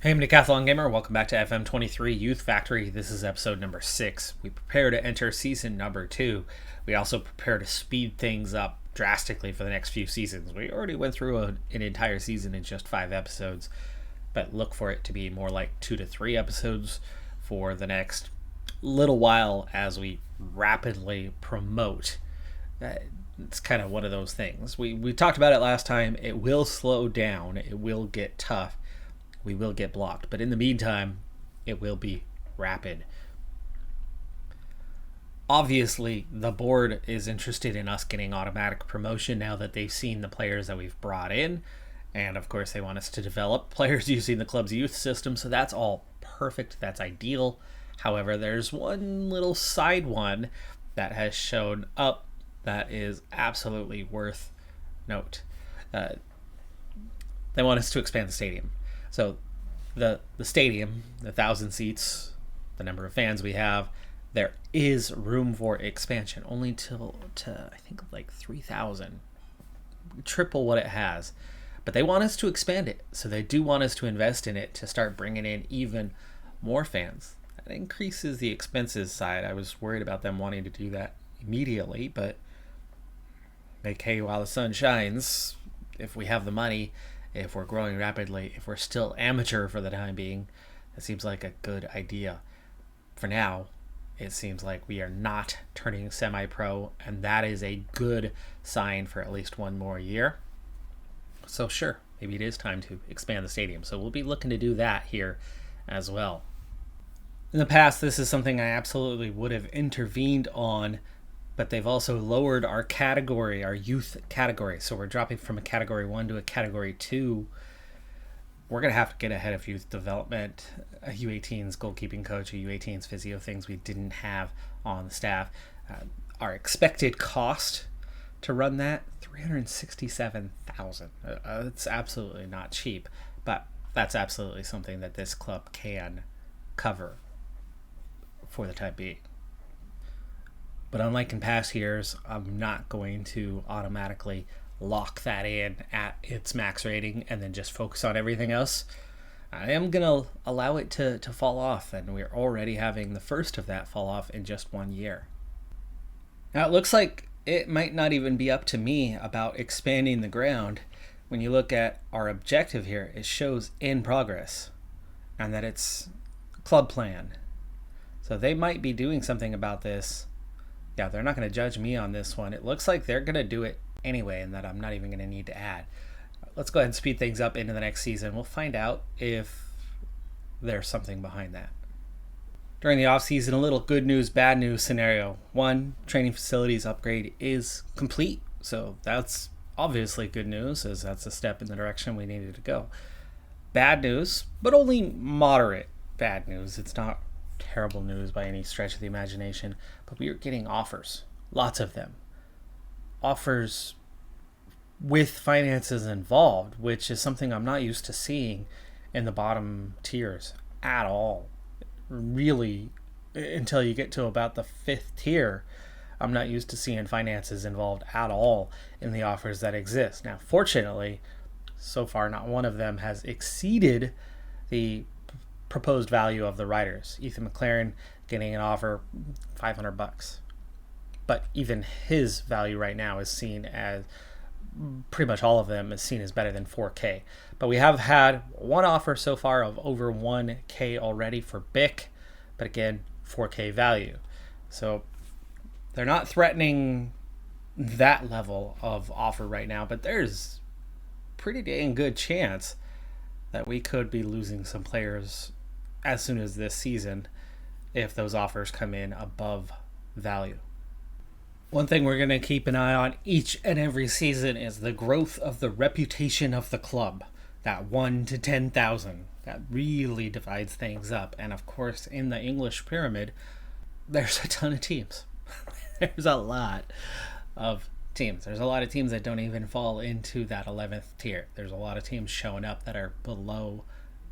Hey, I'm Decathlon Gamer. Welcome back to FM23 Youth Factory. This is episode number 6. We prepare to enter season number 2. We also prepare to speed things up drastically for the next few seasons. We already went through an entire season in just 5 episodes, but look for it to be more like 2 to 3 episodes for the next little while as we rapidly promote. It's kind of one of those things. We talked about it last time. It will slow down. It will get tough. We will get blocked, but in the meantime, it will be rapid. Obviously, the board is interested in us getting automatic promotion now that they've seen the players that we've brought in, and of course they want us to develop players using the club's youth system, so that's all perfect, that's ideal. However, there's one little side one that has shown up that is absolutely worth note. They want us to expand the stadium. So the stadium, the 1,000 seats, the number of fans we have, there is room for expansion, only to I think like 3,000, triple what it has. But they want us to expand it, so they do want us to invest in it to start bringing in even more fans. That increases the expenses side. I was worried about them wanting to do that immediately, but make hay while the sun shines. If we have the money, if we're growing rapidly, if we're still amateur for the time being, that seems like a good idea. For now, it seems like we are not turning semi-pro, and that is a good sign for at least one more year. So sure, maybe it is time to expand the stadium. So we'll be looking to do that here as well. In the past, this is something I absolutely would have intervened on, but they've also lowered our category, our youth category. So we're dropping from a category 1 to a category 2. We're going to have to get ahead of youth development, a U18's goalkeeping coach, a U18's physio, things we didn't have on the staff. Our expected cost to run that, $367,000. It's absolutely not cheap, but that's absolutely something that this club can cover for the time being. But unlike in past years, I'm not going to automatically lock that in at its max rating and then just focus on everything else. I am going to allow it to fall off, and we're already having the first of that fall off in just 1 year. Now it looks like it might not even be up to me about expanding the ground. When you look at our objective here, it shows in progress and that it's club plan. So they might be doing something about this. Yeah, they're not going to judge me on this one. It looks like they're going to do it anyway, and that I'm not even going to need to add. Let's go ahead and speed things up into the next season. We'll find out if there's something behind that. During the offseason, a little good news, bad news scenario. 1, training facilities upgrade is complete, so that's obviously good news, as that's a step in the direction we needed to go. Bad news, but only moderate bad news. It's not terrible news by any stretch of the imagination, but we are getting offers, lots of them, offers with finances involved, which is something I'm not used to seeing in the bottom tiers at all. Really, until you get to about the 5th tier, I'm not used to seeing finances involved at all in the offers that exist. Now, fortunately, so far not one of them has exceeded the proposed value of the riders. Ethan McLaren getting an offer $500, but even his value right now is seen as, pretty much all of them is seen as better than 4K. But we have had one offer so far of over 1K already for Bick, but again 4K value. So they're not threatening that level of offer right now, but there's pretty dang good chance that we could be losing some players as soon as this season if those offers come in above value. One thing we're going to keep an eye on each and every season is the growth of the reputation of the club. That 1 to 10,000. That really divides things up. And of course, in the English pyramid, there's a ton of teams. There's a lot of teams. There's a lot of teams that don't even fall into that 11th tier. There's a lot of teams showing up that are below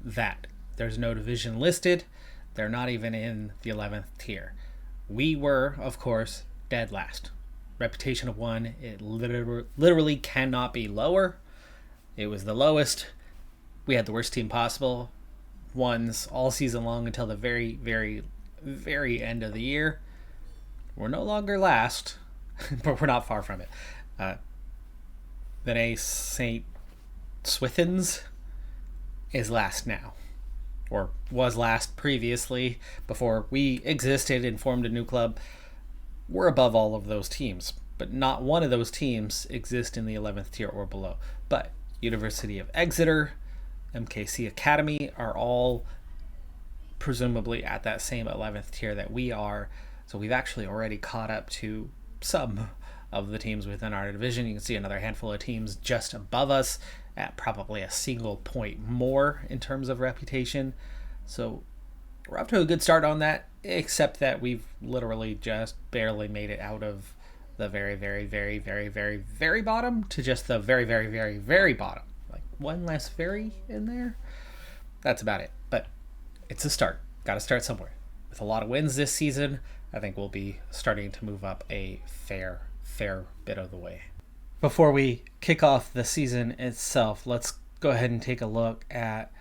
that. There's no division listed. They're not even in the 11th tier. We were, of course, dead last. Reputation of 1, it literally cannot be lower. It was the lowest. We had the worst team possible. ones all season long until the very, very, very end of the year. We're no longer last, but we're not far from it. Then St. Swithins is last now, or was last previously before we existed and formed a new club. We're above all of those teams, but not one of those teams exist in the 11th tier or below. But University of Exeter, MKC Academy are all presumably at that same 11th tier that we are. So we've actually already caught up to some of the teams within our division. You can see another handful of teams just above us at probably a single point more in terms of reputation. So we're up to a good start on that, except that we've literally just barely made it out of the very, very, very, very, very, very bottom to just the very, very, very, very bottom. Like one less very in there. That's about it. But it's a start. Got to start somewhere. With a lot of wins this season, I think we'll be starting to move up a fair bit of the way. Before we kick off the season itself, let's go ahead and take a look at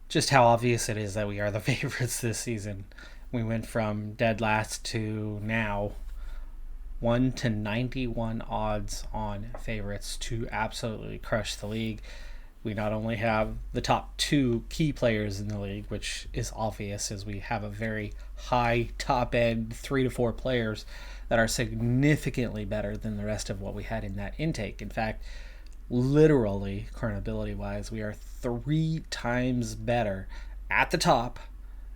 just how obvious it is that we are the favorites this season. We went from dead last to now 1 to 91 odds on favorites to absolutely crush the league. We not only have the top 2 key players in the league, which is obvious as we have a very high top end 3 to 4 players that are significantly better than the rest of what we had in that intake. In fact, literally, current ability wise, we are 3 times better at the top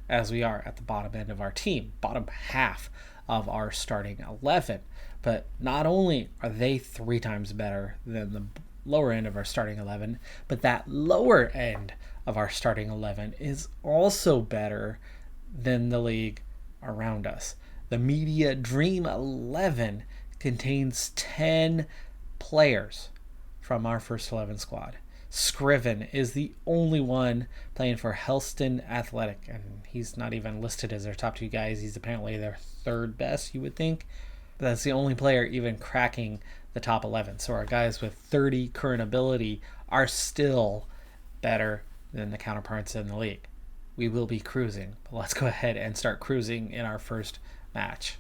as we are at the bottom end of our team, bottom half of our starting 11. But not only are they 3 times better than the lower end of our starting 11, but that lower end of our starting 11 is also better than the league around us. The Media Dream 11 contains 10 players from our first 11 squad. Scriven is the only one playing for Helston Athletic, and he's not even listed as their top 2 guys. He's apparently their 3rd best, you would think. But that's the only player even cracking the top 11. So our guys with 30 current ability are still better than the counterparts in the league. We will be cruising, but let's go ahead and start cruising in our first match.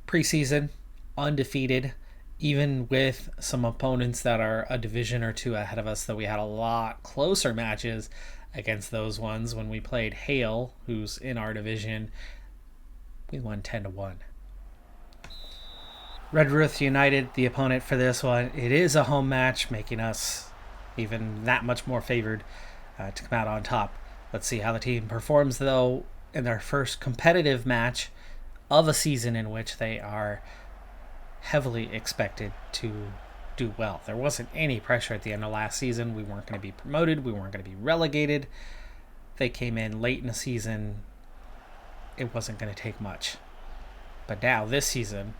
Preseason, undefeated, even with some opponents that are a division or 2 ahead of us, though we had a lot closer matches against those ones. When we played Hale, who's in our division, we won 10-1. Redruth United, the opponent for this one. It is a home match, making us even that much more favored to come out on top. Let's see how the team performs, though, in their first competitive match of a season in which they are heavily expected to do well. There wasn't any pressure at the end of last season. We weren't going to be promoted. We weren't going to be relegated. They came in late in the season. It wasn't going to take much. But now, this season,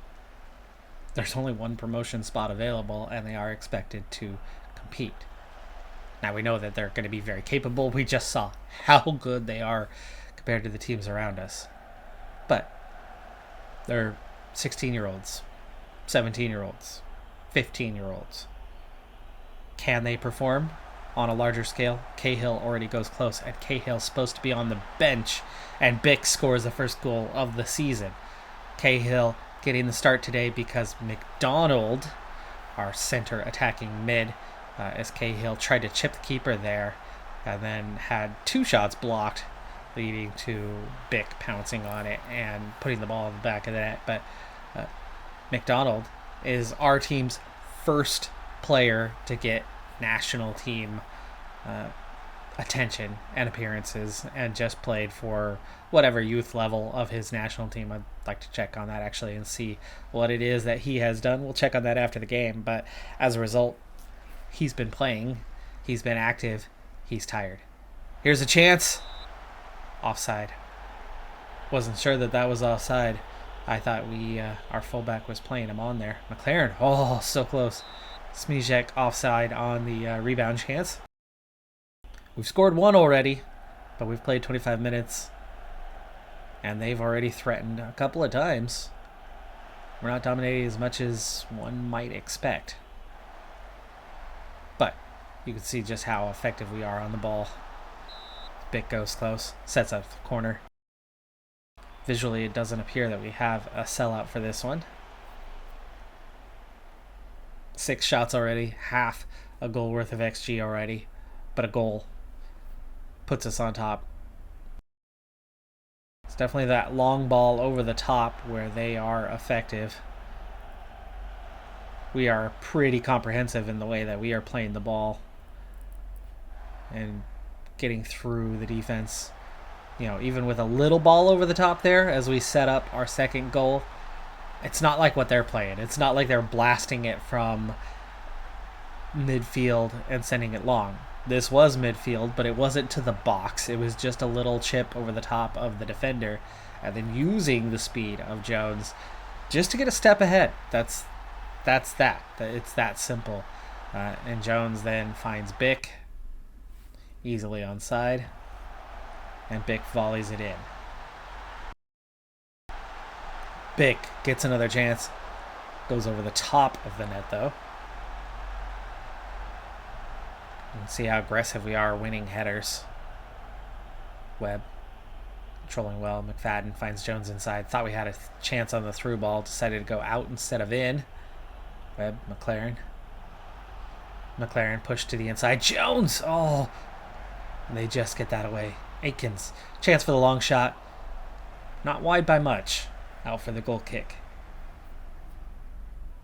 there's only one promotion spot available, and they are expected to compete. Now, we know that they're going to be very capable. We just saw how good they are compared to the teams around us. But they're 16-year-olds, 17-year-olds, 15-year-olds. Can they perform on a larger scale? Cahill already goes close, and Cahill's supposed to be on the bench, and Bick scores the first goal of the season. Cahill getting the start today because McDonald, our center attacking mid, as Cahill tried to chip the keeper there and then had 2 shots blocked, leading to Bick pouncing on it and putting the ball in the back of the net. But McDonald is our team's first player to get national team attention and appearances, and just played for whatever youth level of his national team. I'd like to check on that actually and see what it is that he has done. We'll check on that after the game, but as a result, he's been playing, he's been active, he's tired. Here's a chance. Offside. Wasn't sure that was offside. I thought our fullback was playing him on there. McLaren, oh, so close. Smizek offside on the rebound chance. We've scored 1 already, but we've played 25 minutes, and they've already threatened a couple of times. We're not dominating as much as one might expect, but you can see just how effective we are on the ball. Bick goes close, sets up the corner. Visually, it doesn't appear that we have a sellout for this one. 6 shots already, half a goal worth of XG already, but a goal puts us on top. It's definitely that long ball over the top where they are effective. We are pretty comprehensive in the way that we are playing the ball and getting through the defense. You know, even with a little ball over the top there as we set up our second goal, it's not like what they're playing. It's not like they're blasting it from midfield and sending it long. This was midfield, but it wasn't to the box. It was just a little chip over the top of the defender and then using the speed of Jones just to get a step ahead. That's that. It's that simple. And Jones then finds Bick easily onside, and Bick volleys it in. Bick gets another chance. Goes over the top of the net, though. And see how aggressive we are winning headers. Webb controlling well. McFadden finds Jones inside. Thought we had a chance on the through ball. Decided to go out instead of in. Webb, McLaren pushed to the inside. Jones! Oh! And they just get that away. Aikens. Chance for the long shot. Not wide by much. Out for the goal kick.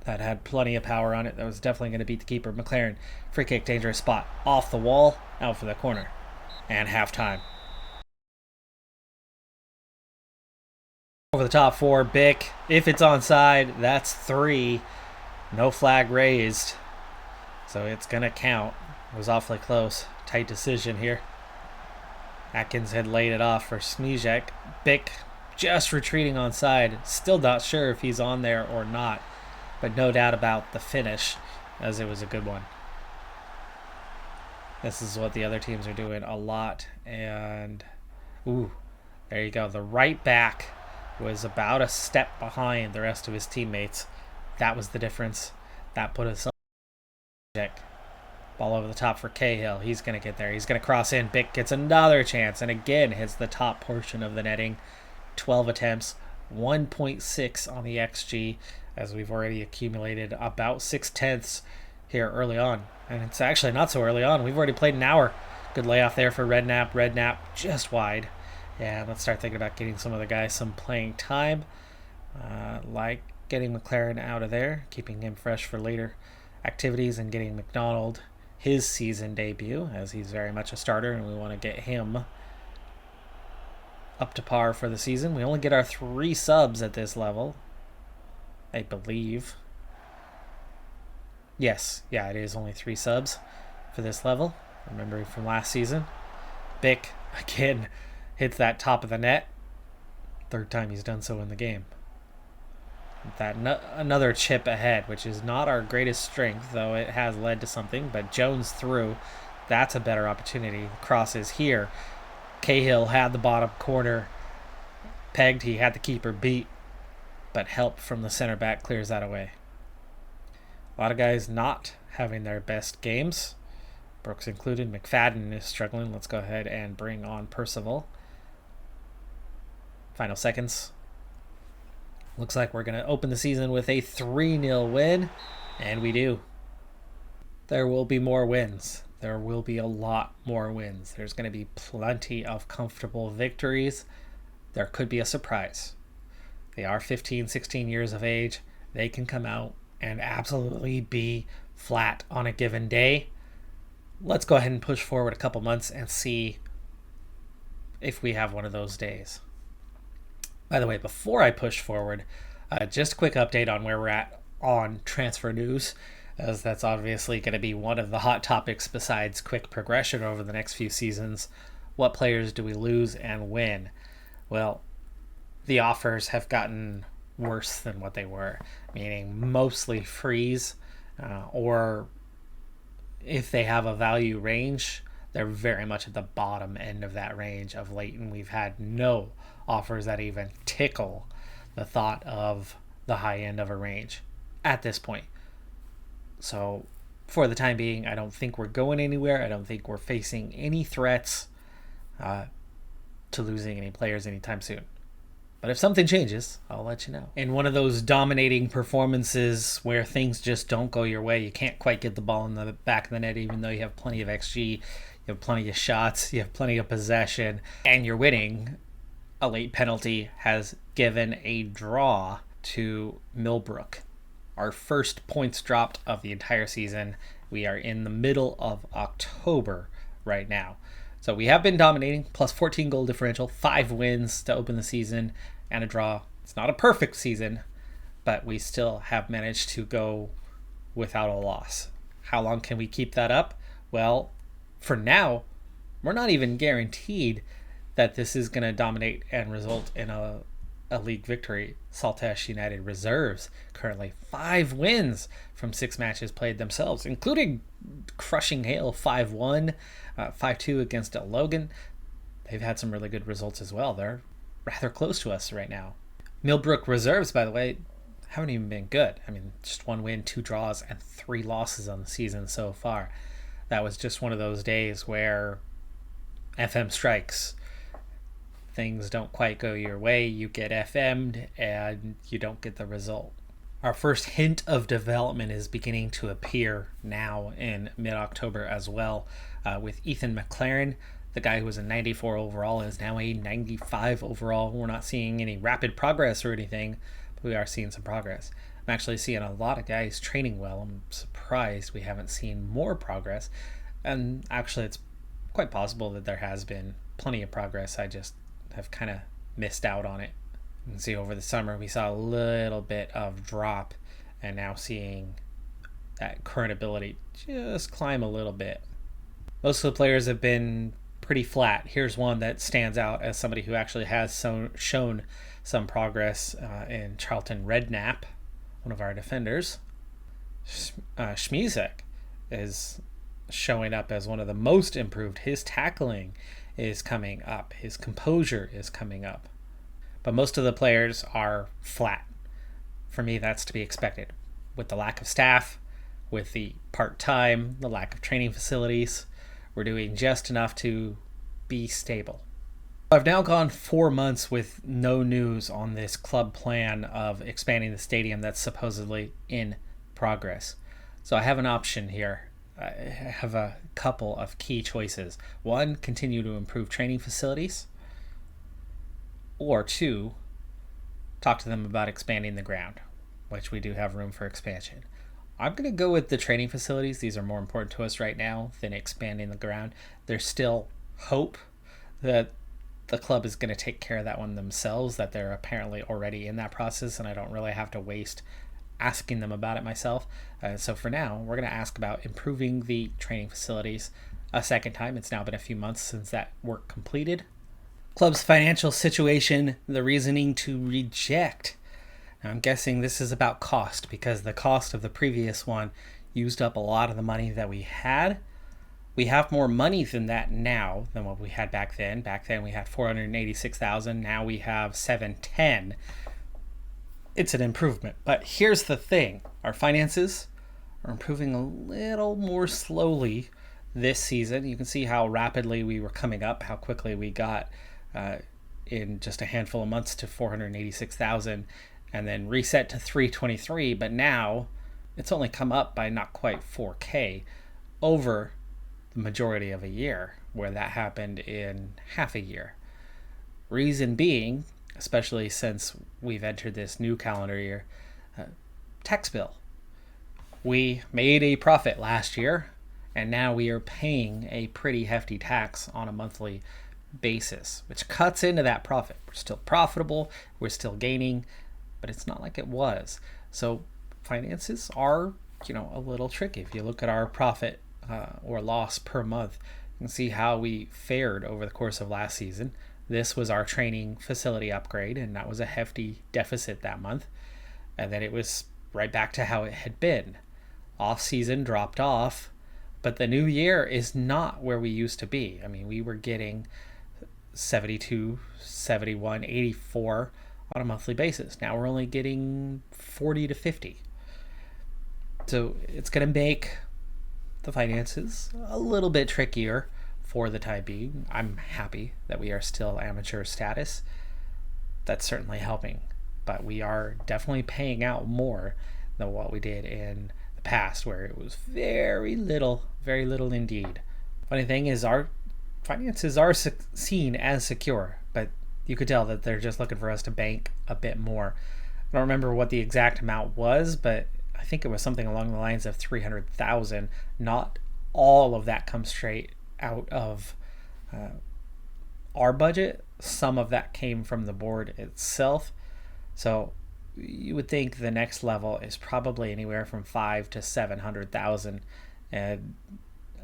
That had plenty of power on it. That was definitely going to beat the keeper. McLaren, free kick, dangerous spot. Off the wall, out for the corner. And halftime. Over the top for Bick. If it's onside, that's 3. No flag raised. So it's going to count. It was awfully close. Tight decision here. Atkins had laid it off for Smijek. Bick just retreating onside. Still not sure if he's on there or not. But no doubt about the finish, as it was a good one. This is what the other teams are doing a lot. And, ooh, there you go. The right back was about a step behind the rest of his teammates. That was the difference. That put us on. Ball over the top for Cahill. He's going to get there. He's going to cross in. Bick gets another chance, and again hits the top portion of the netting. 12 attempts, 1.6 on the XG, as we've already accumulated about 6/10 here early on. And it's actually not so early on. We've already played an hour. Good layoff there for Redknapp. Redknapp just wide. And let's start thinking about getting some other guys some playing time. Like getting McLaren out of there, keeping him fresh for later activities, and getting McDonald his season debut, as he's very much a starter, and we want to get him up to par for the season. We only get our 3 subs at this level, I believe. Yes, yeah, it is only 3 subs for this level. Remembering from last season. Bick, again, hits that top of the net. 3rd time he's done so in the game. That another chip ahead, which is not our greatest strength, though it has led to something. But Jones through. That's a better opportunity. The cross is here. Cahill had the bottom corner pegged. He had the keeper beat, but help from the center back clears that away. A lot of guys not having their best games, Brooks included. McFadden is struggling. Let's go ahead and bring on Percival. Final seconds. Looks like we're going to open the season with a 3-0 win, and we do. There will be more wins. There will be a lot more wins. There's going to be plenty of comfortable victories. There could be a surprise. They are 15, 16 years of age. They can come out and absolutely be flat on a given day. Let's go ahead and push forward a couple months and see if we have one of those days. By the way, before I push forward, just a quick update on where we're at on transfer news, as that's obviously going to be one of the hot topics besides quick progression over the next few seasons. What players do we lose and when? Well, the offers have gotten worse than what they were, meaning mostly freeze, or if they have a value range, they're very much at the bottom end of that range of late, and we've had no offers that even tickle the thought of the high end of a range at this point. So for the time being, I don't think we're going anywhere. I don't think we're facing any threats. to losing any players anytime soon. But if something changes, I'll let you know. In one of those dominating performances where things just don't go your way, you can't quite get the ball in the back of the net even though you have plenty of XG, you have plenty of shots, you have plenty of possession, and you're winning, a late penalty has given a draw to Millbrook. Our first points dropped of the entire season. We are in the middle of October right now. So we have been dominating, plus 14 goal differential, 5 wins to open the season, and a draw. It's not a perfect season, but we still have managed to go without a loss. How long can we keep that up? Well, for now, we're not even guaranteed that this is going to dominate and result in a league victory. Saltash United reserves currently 5 wins from 6 matches played themselves, including crushing Hale 5-1, 5-2 against Logan. They've had some really good results as well. They're rather close to us right now. Millbrook reserves, by the way, haven't even been good. I mean, just 1 win, 2 draws, and 3 losses on the season so far. That was just one of those days where FM strikes. Things don't quite go your way, you get FM'd, and you don't get the result. Our first hint of development is beginning to appear now in mid-October as well, with Ethan McLaren. The guy who was a 94 overall is now a 95 overall. We're not seeing any rapid progress or anything, but we are seeing some progress. I'm actually seeing a lot of guys training well. I'm surprised we haven't seen more progress. And actually, it's quite possible that there has been plenty of progress. I just have kind of missed out on it. You can see over the summer we saw a little bit of drop, and now seeing that current ability just climb a little bit. Most of the players have been pretty flat. Here's one that stands out as somebody who actually has shown some progress in Charlton Redknapp, one of our defenders. Schmizek is showing up as one of the most improved. His tackling is coming up. His composure is coming up. But most of the players are flat. For me, that's to be expected. With the lack of staff, with the part-time, the lack of training facilities, we're doing just enough to be stable. I've now gone 4 months with no news on this club plan of expanding the stadium that's supposedly in progress. So I have an option here. I have a couple of key choices. 1, continue to improve training facilities. Or 2, talk to them about expanding the ground, which we do have room for expansion. I'm going to go with the training facilities. These are more important to us right now than expanding the ground. There's still hope that the club is going to take care of that one themselves, that they're apparently already in that process, and I don't really have to waste asking them about it myself. So for now, we're going to ask about improving the training facilities a second time. It's now been a few months since that work completed. Club's financial situation, the reasoning to reject. Now, I'm guessing this is about cost, because the cost of the previous one used up a lot of the money that we had. We have more money than that now than what we had back then. Back then we had $486,000. Now we have $710,000. It's an improvement. But here's the thing. Our finances are improving a little more slowly this season. You can see how rapidly we were coming up, how quickly we got in just a handful of months to $486,000 and then reset to $323,000. But now it's only come up by not quite $4,000 over the majority of a year, where that happened in half a year. Reason being, especially since we've entered this new calendar year, tax bill. We made a profit last year, and now we are paying a pretty hefty tax on a monthly basis, which cuts into that profit. We're still profitable, we're still gaining, but it's not like it was. So finances are, a little tricky. If you look at our profit or loss per month, you can see how we fared over the course of last season. This was our training facility upgrade, and that was a hefty deficit that month. And then it was right back to how it had been. Off season dropped off, but the new year is not where we used to be. I mean, we were getting 72, 71, 84 on a monthly basis. Now we're only getting 40 to 50. So it's going to make the finances a little bit trickier for the time being. I'm happy that we are still amateur status. That's certainly helping, but we are definitely paying out more than what we did in the past, where it was very little indeed. Funny thing is, our finances are seen as secure, but you could tell that they're just looking for us to bank a bit more. I don't remember what the exact amount was, but I think it was something along the lines of 300,000. Not all of that comes straight out of our budget. Some of that came from the board itself. So you would think the next level is probably anywhere from 500,000 to 700,000, and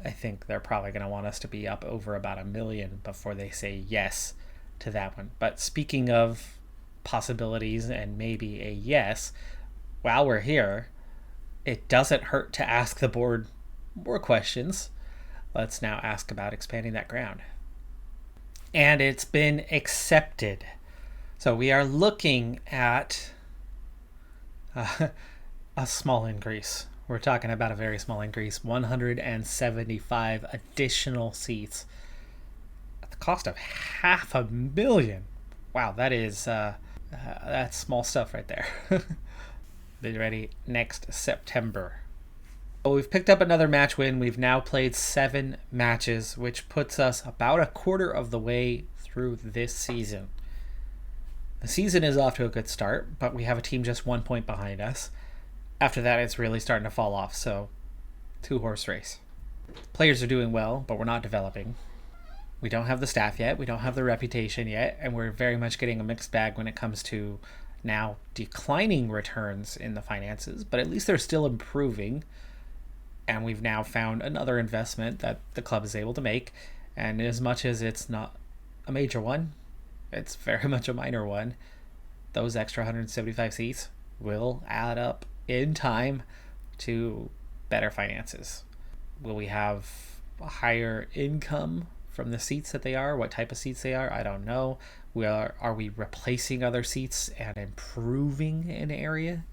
I think they're probably going to want us to be up over about $1 million before they say yes to that one. But speaking of possibilities and maybe a yes, while we're here, it doesn't hurt to ask the board more questions. Let's now ask about expanding that ground. And it's been accepted. So we are looking at a small increase. We're talking about a very small increase, 175 additional seats at the cost of $500,000. Wow, that is that's small stuff right there. Be ready next September. Well, we've picked up another match win. We've now played 7 matches, which puts us about a quarter of the way through this season. The season is off to a good start, but we have a team just 1 point behind us. After that, it's really starting to fall off, so 2-horse race. Players are doing well, but we're not developing. We don't have the staff yet, we don't have the reputation yet, and we're very much getting a mixed bag when it comes to now declining returns in the finances, but at least they're still improving. And we've now found another investment that the club is able to make. And as much as it's not a major one, it's very much a minor one. Those extra 175 seats will add up in time to better finances. Will we have a higher income from the seats that they are? What type of seats they are? I don't know. Are we replacing other seats and improving an area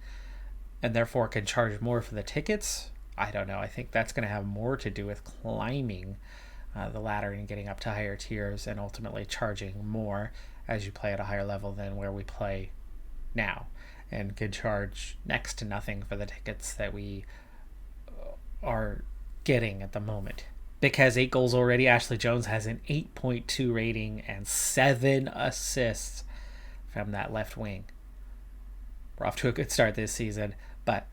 and therefore can charge more for the tickets? I don't know. I think that's going to have more to do with climbing the ladder and getting up to higher tiers and ultimately charging more as you play at a higher level than where we play now, and could charge next to nothing for the tickets that we are getting at the moment. Vic has 8 goals already. Ashley Jones has an 8.2 rating and 7 assists from that left wing. We're off to a good start this season, but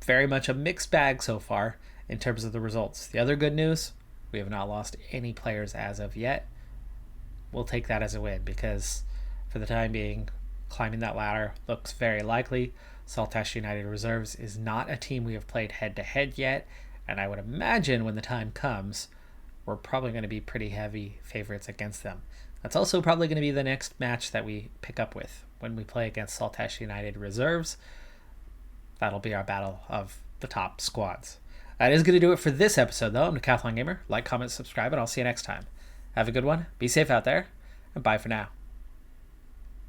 very much a mixed bag so far in terms of the results. The other good news, we have not lost any players as of yet. We'll take that as a win because for the time being, climbing that ladder looks very likely. Saltash United Reserves is not a team we have played head-to-head yet, and I would imagine when the time comes, we're probably going to be pretty heavy favorites against them. That's also probably going to be the next match that we pick up with when we play against Saltash United Reserves. That'll be our battle of the top squads. That is going to do it for this episode, though. I'm Decathlon Gamer. Like, comment, subscribe, and I'll see you next time. Have a good one. Be safe out there, and bye for now.